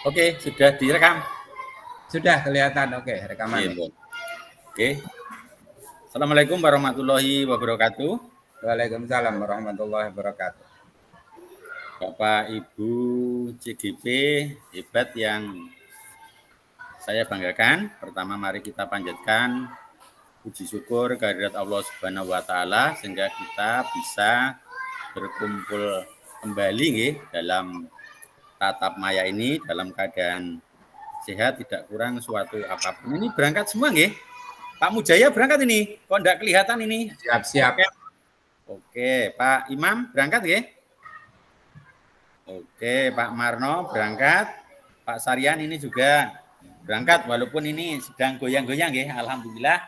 Oke, sudah direkam. Sudah kelihatan, oke, rekaman. Oke. Assalamualaikum warahmatullahi wabarakatuh. Waalaikumsalam warahmatullahi wabarakatuh. Bapak Ibu CGP hebat yang saya banggakan. Pertama mari kita panjatkan puji syukur kehadirat Allah Subhanahu wa taala sehingga kita bisa berkumpul kembali dalam tatap maya ini dalam keadaan sehat, tidak kurang suatu apapun. Ini berangkat semua nggih? Pak Mujaya berangkat ini, kok enggak kelihatan ini? Siap-siap. Oke, Pak Imam berangkat nggih? Oke, Pak Marno berangkat. Pak Saryan ini juga berangkat, walaupun ini sedang goyang-goyang nggih. Alhamdulillah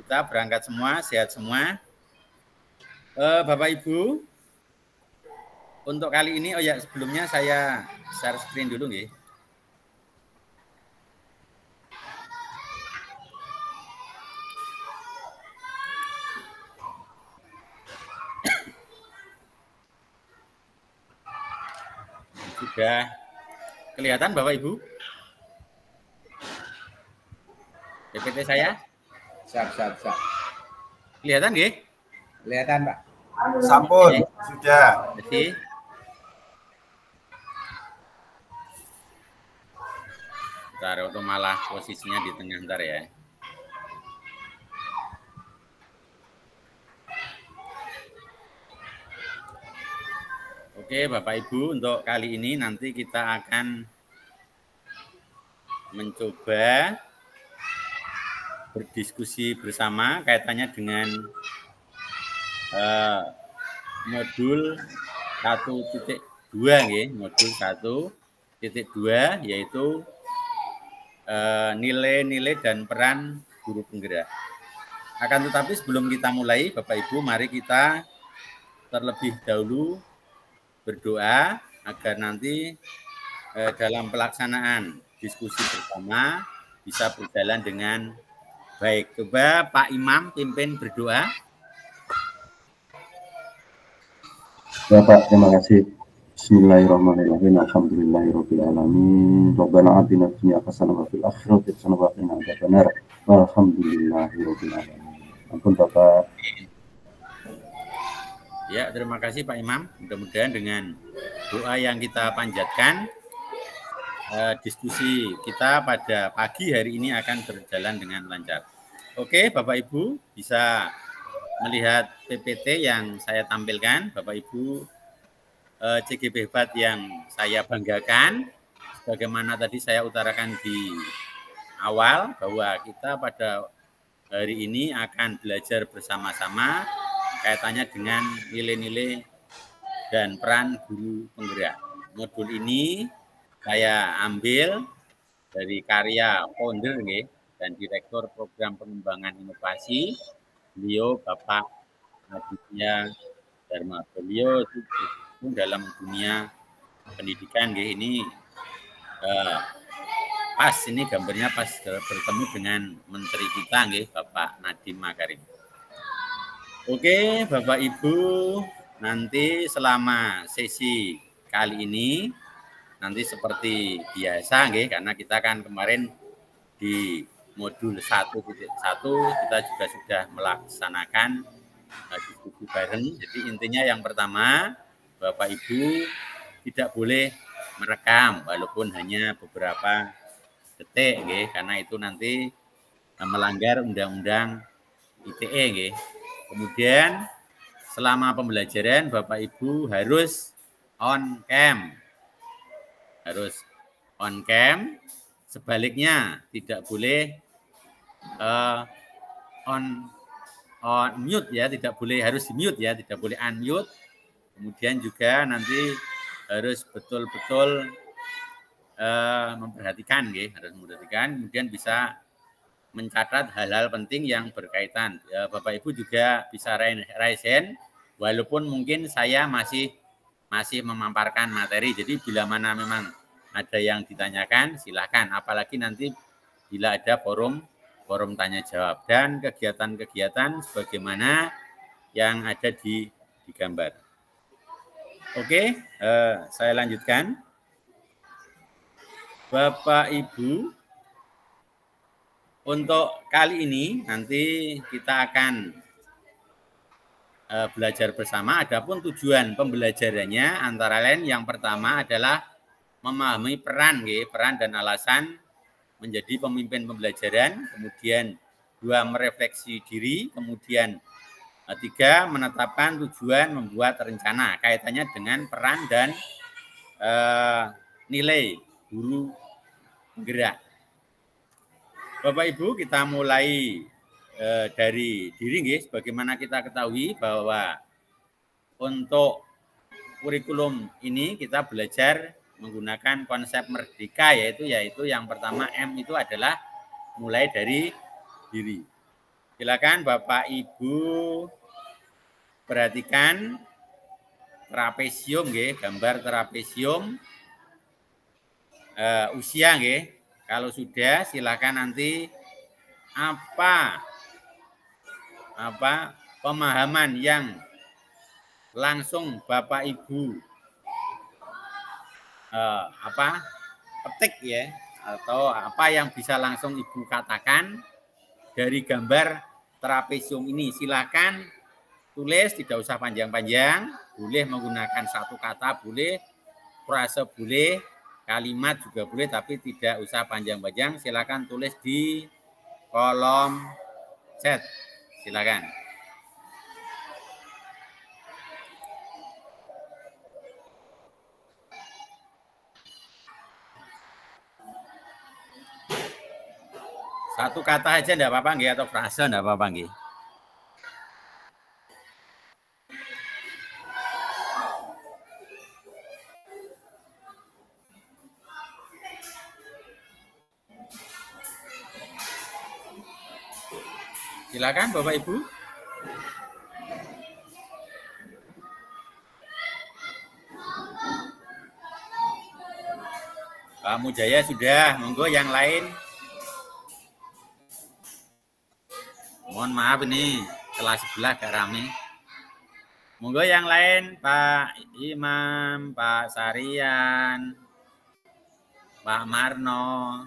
kita berangkat semua, sehat semua. Bapak Ibu, untuk kali ini, sebelumnya saya share screen dulu nggih. Sudah kelihatan Bapak Ibu? PPT saya? Siap. Kelihatan nggih? Kelihatan, Pak. Sampun, sudah. Jadi bentar, itu malah posisinya di tengah bentar ya. Oke, Bapak Ibu, untuk kali ini nanti kita akan mencoba berdiskusi bersama kaitannya dengan modul 1.2 nggih, modul 1.2 yaitu nilai-nilai dan peran guru penggerak. Akan tetapi sebelum kita mulai, Bapak Ibu, mari kita terlebih dahulu berdoa agar nanti dalam pelaksanaan diskusi bersama bisa berjalan dengan baik. Coba Pak Imam pimpin berdoa. Ya Pak, terima kasih. Bismillahirrahmanirrahim. Alhamdulillahirabbil alamin. Rabbana atina fid dunya hasanah wa fil akhirati hasanah wa qina adzabannar. Alhamdulillahirabbil alamin. Ampun Bapak. Ya, terima kasih Pak Imam. Mudah-mudahan dengan doa yang kita panjatkan, diskusi kita pada pagi hari ini akan berjalan dengan lancar. Oke, Bapak Ibu bisa melihat PPT yang saya tampilkan. Bapak Ibu CGP hebat yang saya banggakan. Sebagaimana tadi saya utarakan di awal bahwa kita pada hari ini akan belajar bersama-sama kaitannya dengan nilai-nilai dan peran guru penggerak. Modul ini saya ambil dari karya founder dan direktur program pengembangan inovasi, beliau Bapak Aditya Dharma. Beliau dalam dunia pendidikan ini pas ini gambarnya pas bertemu dengan menteri kita Bapak Nadiem Makarim. Oke, Bapak Ibu, nanti selama sesi kali ini nanti seperti biasa karena kita kan kemarin di modul 1.1 kita juga sudah melaksanakan diskusi bareng. Jadi intinya yang pertama, Bapak Ibu tidak boleh merekam walaupun hanya beberapa detik karena itu nanti melanggar undang-undang ITE Kemudian selama pembelajaran Bapak Ibu harus on cam. Harus on cam. Sebaliknya tidak boleh on mute ya, tidak boleh, harus di mute ya, tidak boleh unmute. Kemudian juga nanti harus betul-betul memperhatikan harus memperhatikan, kemudian bisa mencatat hal-hal penting yang berkaitan. Bapak Ibu juga bisa raise hand, walaupun mungkin saya masih memamparkan materi. Jadi bila mana memang ada yang ditanyakan, silakan. Apalagi nanti bila ada forum tanya jawab dan kegiatan-kegiatan sebagaimana yang ada di gambar. Oke, saya lanjutkan. Bapak Ibu, untuk kali ini nanti kita akan belajar bersama. Adapun tujuan pembelajarannya antara lain yang pertama adalah memahami peran dan alasan menjadi pemimpin pembelajaran, kemudian 2 merefleksi diri, kemudian 3 menetapkan tujuan membuat rencana kaitannya dengan peran dan nilai guru penggerak. Bapak Ibu, kita mulai dari diri, sebagaimana kita ketahui bahwa untuk kurikulum ini kita belajar menggunakan konsep merdeka, yaitu yang pertama M itu adalah mulai dari diri. Silakan Bapak Ibu perhatikan trapesium, gambar trapesium usia, Kalau sudah, silakan nanti apa pemahaman yang langsung Bapak Ibu petik atau apa yang bisa langsung Ibu katakan dari gambar trapesium ini. Silakan tulis, tidak usah panjang-panjang, boleh menggunakan satu kata, boleh frase, boleh kalimat juga boleh, tapi tidak usah panjang-panjang. Silakan tulis di kolom chat. Silakan. Satu kata aja enggak apa-apa nggih, atau frase enggak apa-apa nggih. Silakan Bapak Ibu. Pak Mujaya sudah, monggo yang lain. Mohon maaf ini kelas sebelah agak rame. Monggo yang lain, Pak Imam, Pak Sarian, Pak Marno,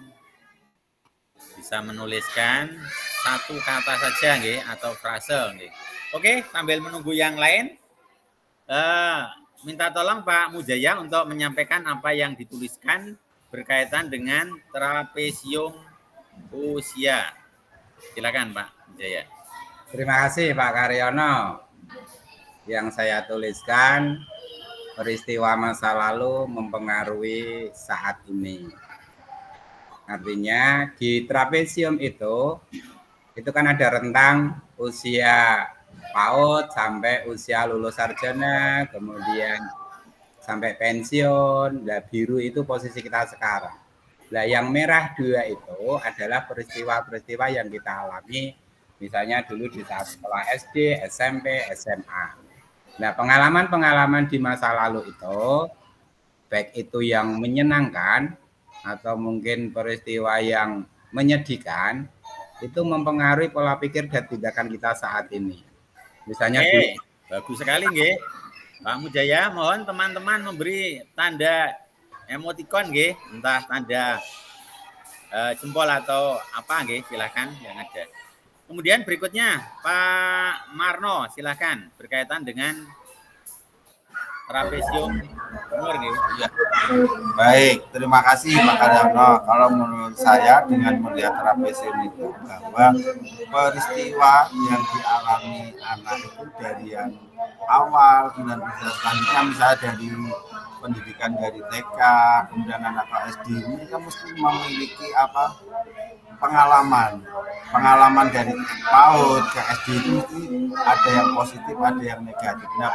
bisa menuliskan satu kata saja atau frase. Oke, sambil menunggu yang lain, minta tolong Pak Mujaya untuk menyampaikan apa yang dituliskan berkaitan dengan trapesium usia. Silakan Pak Mujaya. Terima kasih Pak Karyono. Yang saya tuliskan, peristiwa masa lalu mempengaruhi saat ini. Artinya di trapesium itu kan ada rentang usia PAUD sampai usia lulus sarjana, kemudian sampai pensiun. Nah, biru itu posisi kita sekarang. Nah, yang merah 2 itu adalah peristiwa-peristiwa yang kita alami, misalnya dulu di saat sekolah SD, SMP, SMA. Nah, pengalaman-pengalaman di masa lalu itu, baik itu yang menyenangkan atau mungkin peristiwa yang menyedihkan, itu mempengaruhi pola pikir dan tindakan kita saat ini. Misalnya bagus sekali Pak Mujaya, mohon teman-teman memberi tanda emoticon entah tanda jempol atau apa silakan yang ada. Kemudian berikutnya Pak Marno, silakan berkaitan dengan trapesium umur Ya. Baik, terima kasih Pak Karyono. Kalau menurut saya dengan melihat trapesium itu bahwa peristiwa yang dialami anak itu dari yang awal dan selanjutnya misalnya dari pendidikan dari TK, kemudian anak SD, mereka mesti memiliki pengalaman dari PAUD ke SD itu mesti ada yang positif, ada yang negatif. Nah,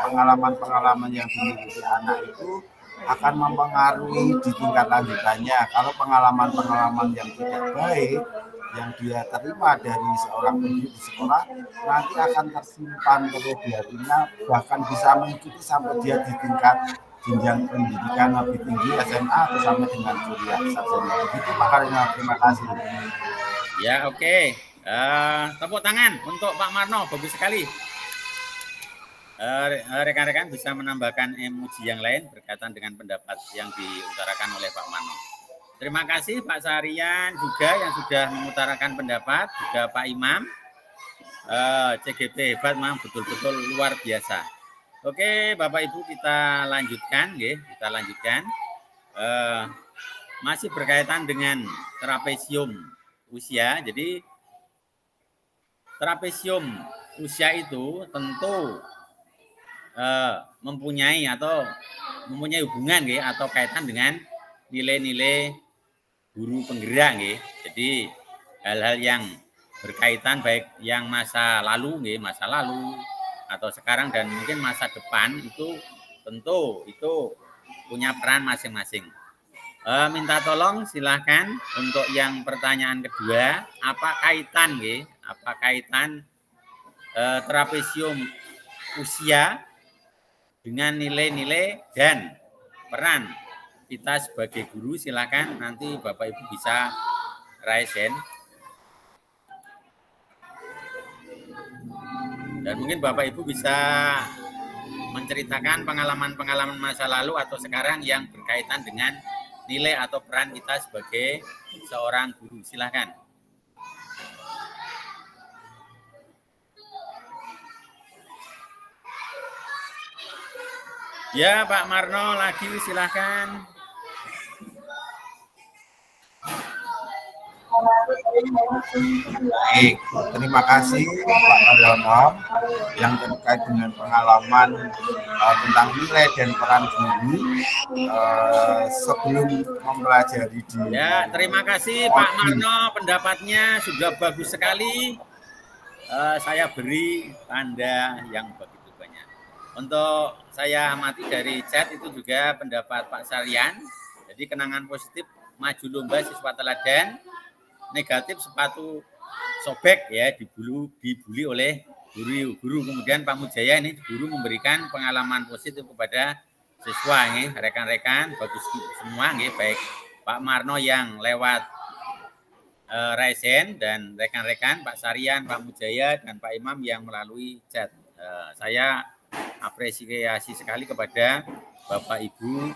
pengalaman yang dimiliki anak itu akan mempengaruhi di tingkat lanjutannya. Kalau pengalaman yang tidak baik yang dia terima dari seorang pendidik di sekolah nanti akan tersimpan terus di hatinya, bahkan bisa mengikuti sampai dia di tingkat jenjang pendidikan lebih tinggi SMA atau sampai dengan kuliah sarjana. Begitu Pak Karyono, terima kasih. Ya, oke. Tepuk tangan untuk Pak Marno, bagus sekali. Rekan-rekan bisa menambahkan emoji yang lain berkaitan dengan pendapat yang diutarakan oleh Pak Marno. Terima kasih Pak Sarian juga yang sudah mengutarakan pendapat, juga Pak Imam. CGP hebat, memang betul-betul luar biasa. Oke, Bapak Ibu, kita lanjutkan, ya. Kita lanjutkan. Masih berkaitan dengan trapesium usia. Jadi trapesium usia itu tentu mempunyai hubungan, ya, atau kaitan dengan nilai-nilai guru penggerak, ya. Jadi hal-hal yang berkaitan baik yang masa lalu, ya, masa lalu atau sekarang dan mungkin masa depan itu tentu itu punya peran masing-masing. Minta tolong silahkan untuk yang pertanyaan kedua, apa kaitan, ya, apa kaitan trapesium usia dengan nilai-nilai dan peran kita sebagai guru? Silakan nanti Bapak Ibu bisa raise hand. Dan mungkin Bapak Ibu bisa menceritakan pengalaman-pengalaman masa lalu atau sekarang yang berkaitan dengan nilai atau peran kita sebagai seorang guru. Silakan. Ya, Pak Marno lagi, silakan. Baik, terima kasih Pak Mariono yang terkait dengan pengalaman tentang nilai dan peran guru sebelum mempelajari di. Ya, terima kasih Pak Marno, pendapatnya sudah bagus sekali. Saya beri tanda yang begitu banyak. Untuk saya amati dari chat itu juga pendapat Pak Sarian. Jadi kenangan positif maju lomba siswa teladan, negatif sepatu sobek, ya, dibuli oleh guru. Kemudian Pak Mujaya ini guru memberikan pengalaman positif kepada siswa, ya. Rekan-rekan bagus semua, ya, baik Pak Marno yang lewat raise hand dan rekan-rekan Pak Sarian, Pak Mujaya dan Pak Imam yang melalui chat. Saya apresiasi sekali kepada Bapak Ibu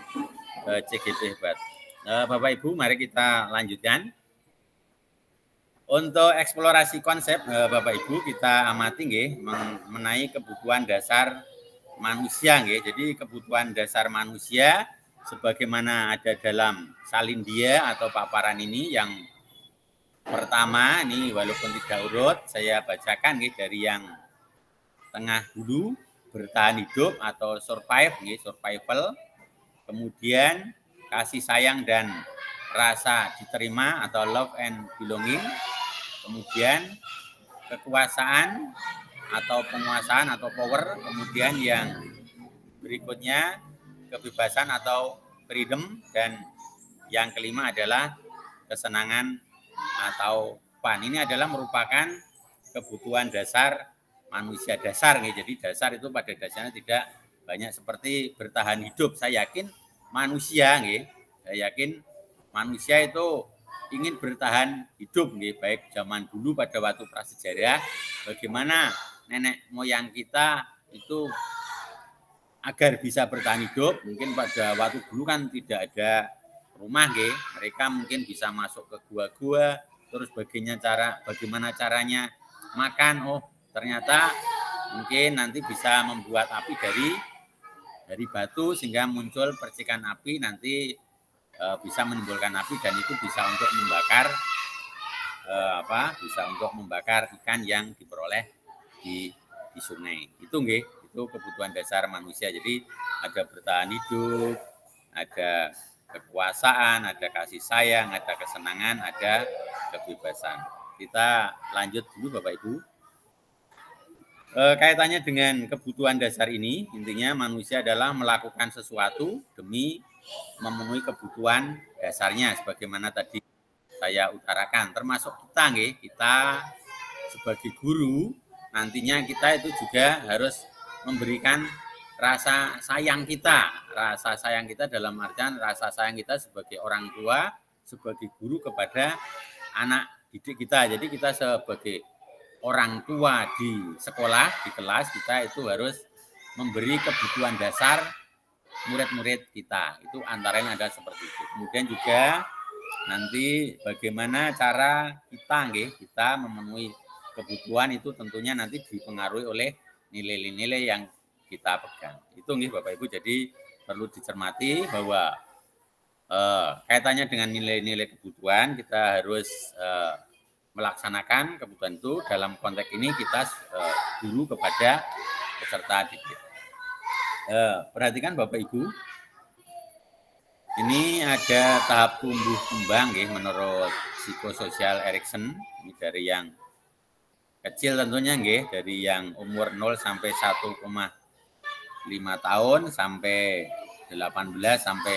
CGP hebat. Bapak Ibu, mari kita lanjutkan. Untuk eksplorasi konsep, Bapak Ibu, kita amati, nggih, mengenai kebutuhan dasar manusia, nggih. Jadi kebutuhan dasar manusia sebagaimana ada dalam Salindia atau paparan ini yang pertama, ini walaupun tidak urut, saya bacakan, nggih, dari yang tengah dulu, bertahan hidup atau survive, nggih, survival. Kemudian kasih sayang dan rasa diterima atau love and belonging. Kemudian kekuasaan atau penguasaan atau power. Kemudian yang berikutnya kebebasan atau freedom. Dan yang kelima adalah kesenangan atau fun. Ini adalah merupakan kebutuhan dasar manusia dasar. Jadi dasar itu pada dasarnya tidak banyak seperti bertahan hidup. Saya yakin manusia, saya yakin manusia itu ingin bertahan hidup, baik zaman dulu pada waktu prasejarah, bagaimana nenek moyang kita itu agar bisa bertahan hidup. Mungkin pada waktu dulu kan tidak ada rumah, mereka mungkin bisa masuk ke gua-gua, terus bagaimana caranya makan. Oh, ternyata mungkin nanti bisa membuat api dari batu sehingga muncul percikan api, nanti bisa menimbulkan api dan itu bisa untuk membakar bisa untuk membakar ikan yang diperoleh di sungai. Itu kebutuhan dasar manusia. Jadi ada bertahan hidup, ada kekuasaan, ada kasih sayang, ada kesenangan, ada kebebasan. Kita lanjut dulu Bapak Ibu. Kaitannya dengan kebutuhan dasar ini, intinya manusia adalah melakukan sesuatu demi memenuhi kebutuhan dasarnya, sebagaimana tadi saya utarakan. Termasuk kita sebagai guru, nantinya kita itu juga harus memberikan rasa sayang kita. Rasa sayang kita dalam artian rasa sayang kita sebagai orang tua, sebagai guru kepada anak didik kita. Jadi kita sebagai orang tua di sekolah, di kelas, kita itu harus memberi kebutuhan dasar murid-murid kita. Itu antaranya ada seperti itu. Kemudian juga nanti bagaimana cara kita memenuhi kebutuhan itu tentunya nanti dipengaruhi oleh nilai-nilai yang kita pegang. Itu nggih Bapak Ibu, jadi perlu dicermati bahwa kaitannya dengan nilai-nilai kebutuhan kita harus melaksanakan kebutuhan itu. Dalam konteks ini kita guru kepada peserta didik. Perhatikan Bapak Ibu, ini ada tahap tumbuh kembang menurut psikososial Erikson. Ini dari yang kecil tentunya dari yang umur 0 sampai 1,5 tahun sampai 18 sampai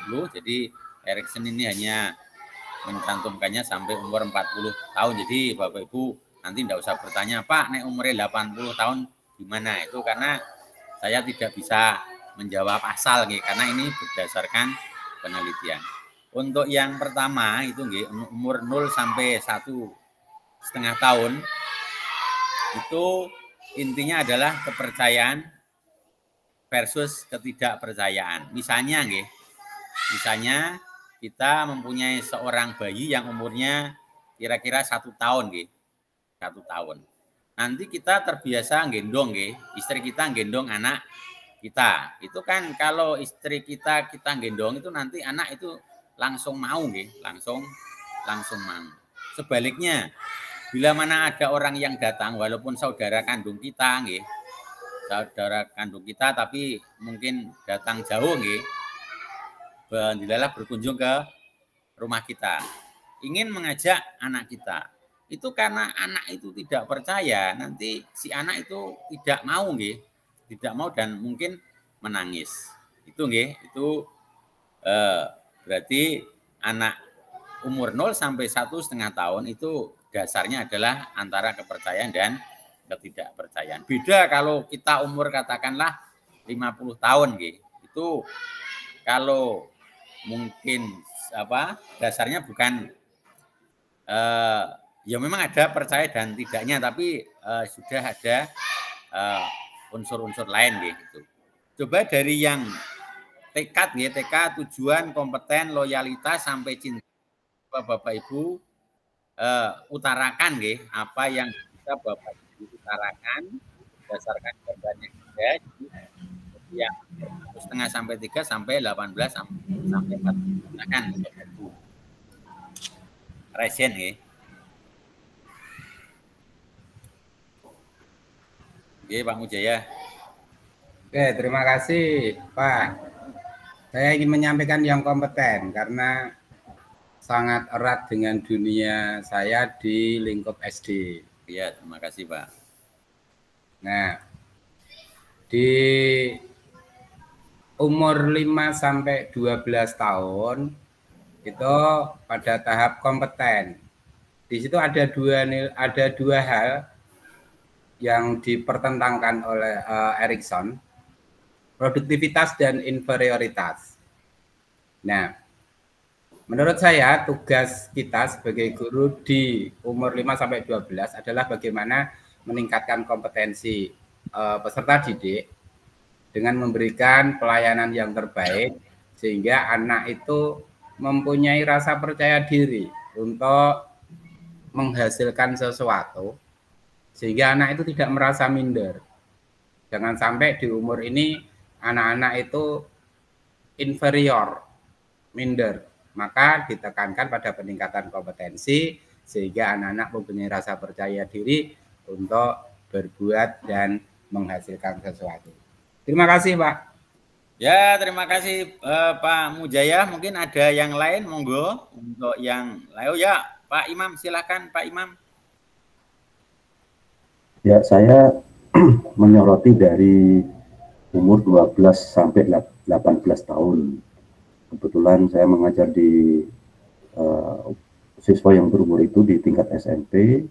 40. Jadi Erikson ini hanya mencantumkannya sampai umur 40 tahun. Jadi Bapak Ibu nanti tidak usah bertanya, Pak, nek umurnya 80 tahun gimana? Itu karena saya tidak bisa menjawab asal karena ini berdasarkan penelitian. Untuk yang pertama itu umur 0 sampai 1,5 tahun itu intinya adalah kepercayaan versus ketidakpercayaan. Misalnya misalnya kita mempunyai seorang bayi yang umurnya kira-kira 1 tahun 1 tahun. Nanti kita terbiasa gendong istri kita gendong anak kita. Itu kan kalau istri kita gendong itu nanti anak itu langsung mau langsung mau. Sebaliknya, bila mana ada orang yang datang walaupun saudara kandung kita tapi mungkin datang jauh dilalah berkunjung ke rumah kita, ingin mengajak anak kita. Itu karena anak itu tidak percaya, nanti si anak itu tidak mau dan mungkin menangis. Itu berarti anak umur 0 sampai 1,5 tahun itu dasarnya adalah antara kepercayaan dan ketidakpercayaan. Beda kalau kita umur katakanlah 50 tahun itu kalau mungkin dasarnya bukan ya memang ada percaya dan tidaknya, tapi sudah ada unsur-unsur lain gitu. Coba dari yang tekad tujuan, kompeten, loyalitas sampai cinta, Bapak Ibu utarakan apa yang bisa Bapak Ibu utarakan berdasarkan korban yang ada. Yang 1,5 sampai 3 sampai 18 sampai 40. Silakan Bapak Ibu. Resen Pak Mujaya. Oke, terima kasih Pak. Saya ingin menyampaikan yang kompeten karena sangat erat dengan dunia saya di lingkup SD. Iya, terima kasih Pak. Nah, di umur 5 sampai 12 tahun itu pada tahap kompeten. Di situ ada dua hal yang dipertentangkan oleh Erikson, produktivitas dan inferioritas. Nah, menurut saya tugas kita sebagai guru di umur 5 sampai 12 adalah bagaimana meningkatkan kompetensi peserta didik dengan memberikan pelayanan yang terbaik sehingga anak itu mempunyai rasa percaya diri untuk menghasilkan sesuatu sehingga anak itu tidak merasa minder. Jangan sampai di umur ini anak-anak itu inferior, minder. Maka ditekankan pada peningkatan kompetensi sehingga anak-anak mempunyai rasa percaya diri untuk berbuat dan menghasilkan sesuatu. Terima kasih Pak. Ya, terima kasih Pak Mujaya. Mungkin ada yang lain, monggo untuk yang lain. Ya, Pak Imam, silakan Pak Imam. Ya, saya menyoroti dari umur 12 sampai 18 tahun. Kebetulan saya mengajar di siswa yang berumur itu di tingkat SMP.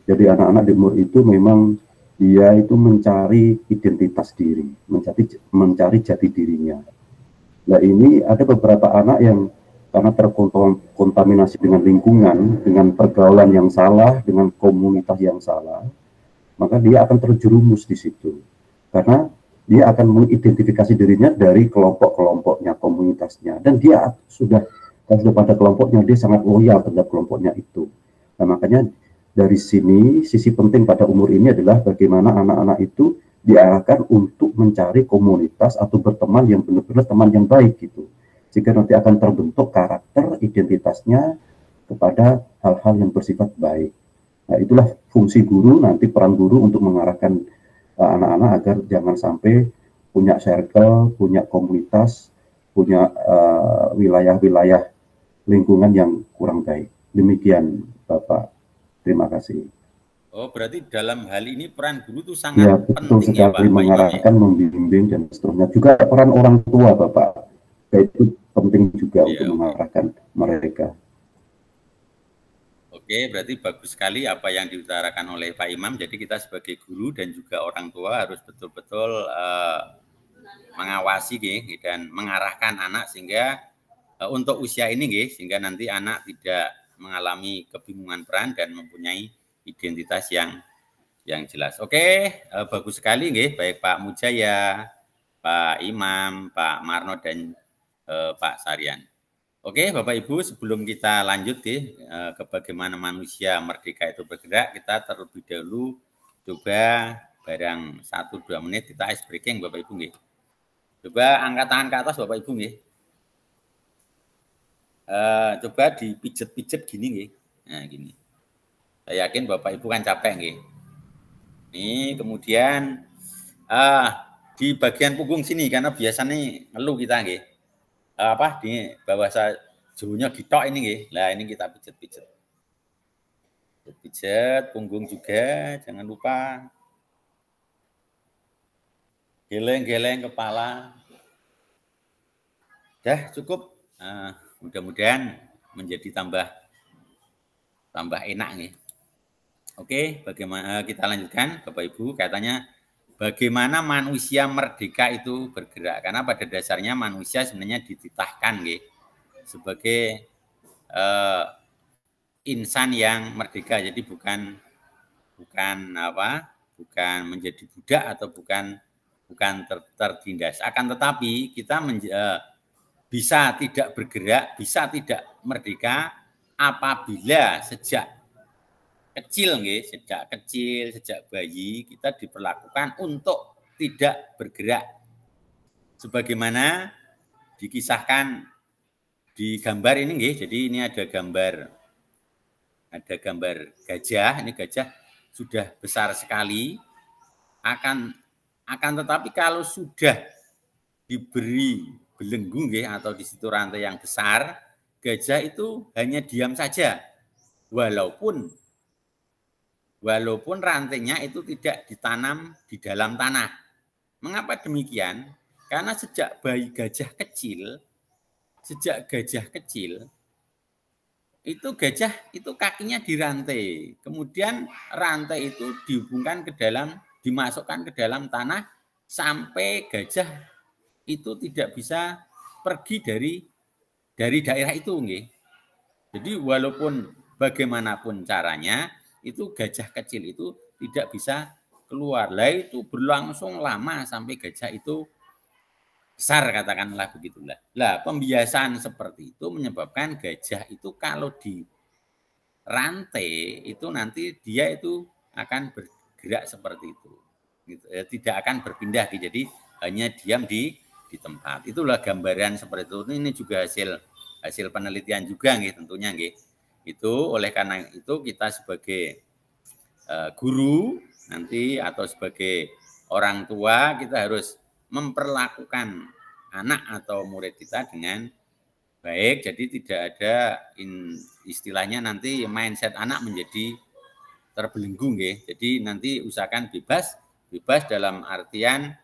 Jadi anak-anak di umur itu memang dia itu mencari identitas diri, mencari jati dirinya. Nah, ini ada beberapa anak yang karena terkontaminasi dengan lingkungan, dengan pergaulan yang salah, dengan komunitas yang salah, maka dia akan terjerumus di situ. Karena dia akan mengidentifikasi dirinya dari kelompok-kelompoknya, komunitasnya, dan dia sudah pada kelompoknya, dia sangat loyal terhadap kelompoknya itu. Nah, makanya dari sini sisi penting pada umur ini adalah bagaimana anak-anak itu diarahkan untuk mencari komunitas atau berteman yang benar-benar teman yang baik gitu. Sehingga nanti akan terbentuk karakter identitasnya kepada hal-hal yang bersifat baik. Nah, itulah fungsi guru, nanti peran guru untuk mengarahkan anak-anak agar jangan sampai punya circle, punya komunitas, punya wilayah-wilayah lingkungan yang kurang baik. Demikian Bapak. Terima kasih. Oh, berarti dalam hal ini peran guru itu sangat ya, betul penting sekali, ya Pak mengarahkan, membimbing dan seterusnya. Juga peran orang tua Bapak, itu penting juga untuk mengarahkan mereka. Oke, berarti bagus sekali apa yang diutarakan oleh Pak Imam. Jadi kita sebagai guru dan juga orang tua harus betul-betul mengawasi dan mengarahkan anak sehingga untuk usia ini sehingga nanti anak tidak mengalami kebingungan peran dan mempunyai identitas yang jelas. Oke, bagus sekali baik Pak Mujaya, Pak Imam, Pak Marno dan Pak Sarian. Oke, Bapak Ibu, sebelum kita lanjut ke bagaimana manusia merdeka itu bergerak, kita terlebih dahulu coba barang 1-2 menit kita ice breaking Bapak Ibu Coba angkat tangan ke atas Bapak Ibu coba dipijet-pijet gini Nah, gini. Saya yakin Bapak Ibu kan capek Nih, kemudian di bagian punggung sini karena biasanya ngeluh kita di bahasa Jawanya gitok ini Lah ini kita pijet-pijet. Pijet punggung juga, jangan lupa. Geleng-geleng kepala. Dah cukup. Mudah-mudahan menjadi tambah enak Oke, bagaimana kita lanjutkan Bapak Ibu, katanya bagaimana manusia merdeka itu bergerak. Karena pada dasarnya manusia sebenarnya dititahkan sebagai insan yang merdeka. Jadi bukan menjadi budak atau bukan tertindas. Akan tetapi kita bisa tidak bergerak, bisa tidak merdeka apabila sejak kecil sejak bayi kita diperlakukan untuk tidak bergerak. Sebagaimana dikisahkan di gambar ini jadi ini ada gambar gajah, ini gajah sudah besar sekali, akan tetapi kalau sudah diberi belenggu atau di situ rantai yang besar, gajah itu hanya diam saja, walaupun rantainya itu tidak ditanam di dalam tanah. Mengapa demikian? Karena sejak gajah kecil itu gajah itu kakinya dirantai, kemudian rantai itu dihubungkan dimasukkan ke dalam tanah sampai gajah itu tidak bisa pergi dari daerah itu Jadi walaupun bagaimanapun caranya itu gajah kecil itu tidak bisa keluar. Lah itu berlangsung lama sampai gajah itu besar, katakanlah begitulah. Lah pembiasaan seperti itu menyebabkan gajah itu kalau di rantai itu nanti dia itu akan bergerak seperti itu. Tidak akan berpindah, jadi hanya diam di tempat. Itulah gambaran seperti itu. Ini juga hasil penelitian juga tentunya Itu oleh karena itu kita sebagai guru nanti atau sebagai orang tua kita harus memperlakukan anak atau murid kita dengan baik. Jadi tidak ada istilahnya nanti mindset anak menjadi terbelenggu Jadi nanti usahakan bebas dalam artian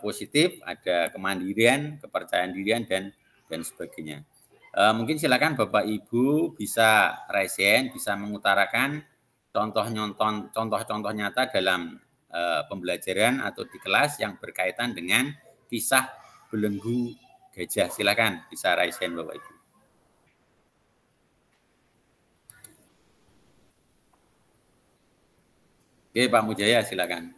positif, ada kemandirian, kepercayaan dirian dan sebagainya. Mungkin silakan Bapak Ibu bisa raise, bisa mengutarakan contoh-contoh nyata dalam pembelajaran atau di kelas yang berkaitan dengan kisah belenggu gajah. Silakan bisa raise Bapak Ibu. Oke, Pak Mujaya silakan.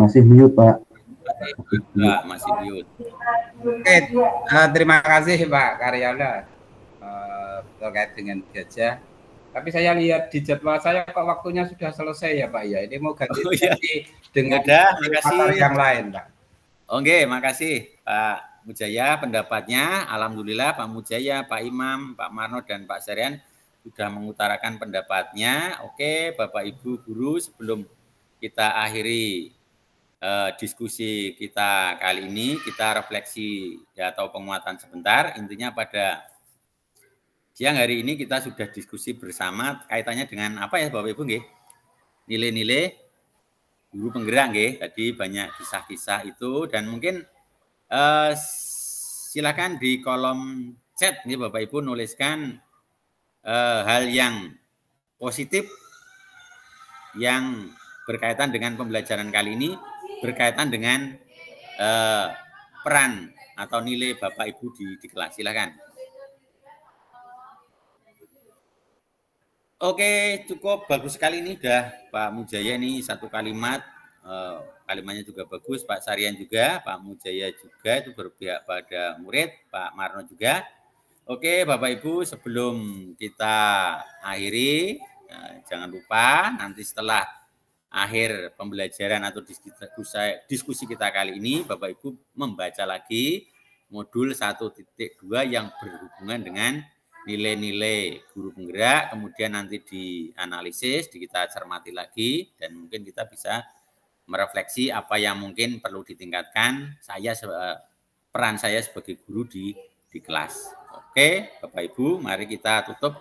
Masih mute, Pak. Masih mute. Oke, terima kasih Pak Karyono terkait dengan gajah. Tapi saya lihat di jadwal saya kok waktunya sudah selesai ya Pak ya. Ini mau ganti dengan materi yang lain Pak. Oke, makasih Pak Mujaya pendapatnya. Alhamdulillah Pak Mujaya, Pak Imam, Pak Marno dan Pak Sarian sudah mengutarakan pendapatnya. Oke, Bapak Ibu guru, sebelum kita akhiri diskusi kita kali ini, kita refleksi atau penguatan sebentar. Intinya pada siang hari ini kita sudah diskusi bersama kaitannya dengan apa ya Bapak Ibu nggih? Nilai-nilai guru penggerak nggih. Tadi banyak kisah-kisah itu dan mungkin silakan di kolom chat nih Bapak Ibu nuliskan hal yang positif yang berkaitan dengan pembelajaran kali ini, berkaitan dengan peran atau nilai Bapak Ibu di kelas. Silakan. Oke, cukup bagus sekali ini udah Pak Mujaya ini satu kalimat, kalimatnya juga bagus, Pak Sarian juga, Pak Mujaya juga itu berpihak pada murid, Pak Marno juga. Oke, Bapak Ibu sebelum kita akhiri, jangan lupa nanti setelah akhir pembelajaran atau diskusi kita kali ini, Bapak Ibu membaca lagi modul 1.2 yang berhubungan dengan nilai-nilai guru penggerak, kemudian nanti dianalisis, kita cermati lagi, dan mungkin kita bisa merefleksi apa yang mungkin perlu ditingkatkan peran saya sebagai guru di kelas. Oke, Bapak Ibu, mari kita tutup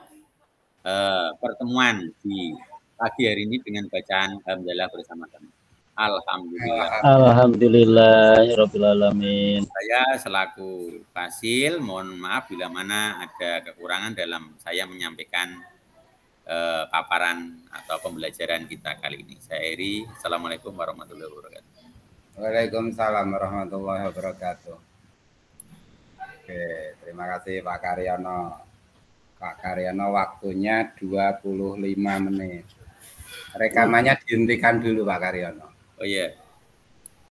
pertemuan di pagi hari ini dengan bacaan Alhamdulillah bersama-sama. Alhamdulillah. Alhamdulillahirabbil alamin. Saya selaku Fasil, mohon maaf bila mana ada kekurangan dalam saya menyampaikan paparan atau pembelajaran kita kali ini. Saya Eri. Assalamualaikum warahmatullahi wabarakatuh. Waalaikumsalam warahmatullahi wabarakatuh. Oke, terima kasih Pak Karyono. Pak Karyono waktunya 25 menit. Rekamannya dihentikan dulu Pak Karyono. Oh iya.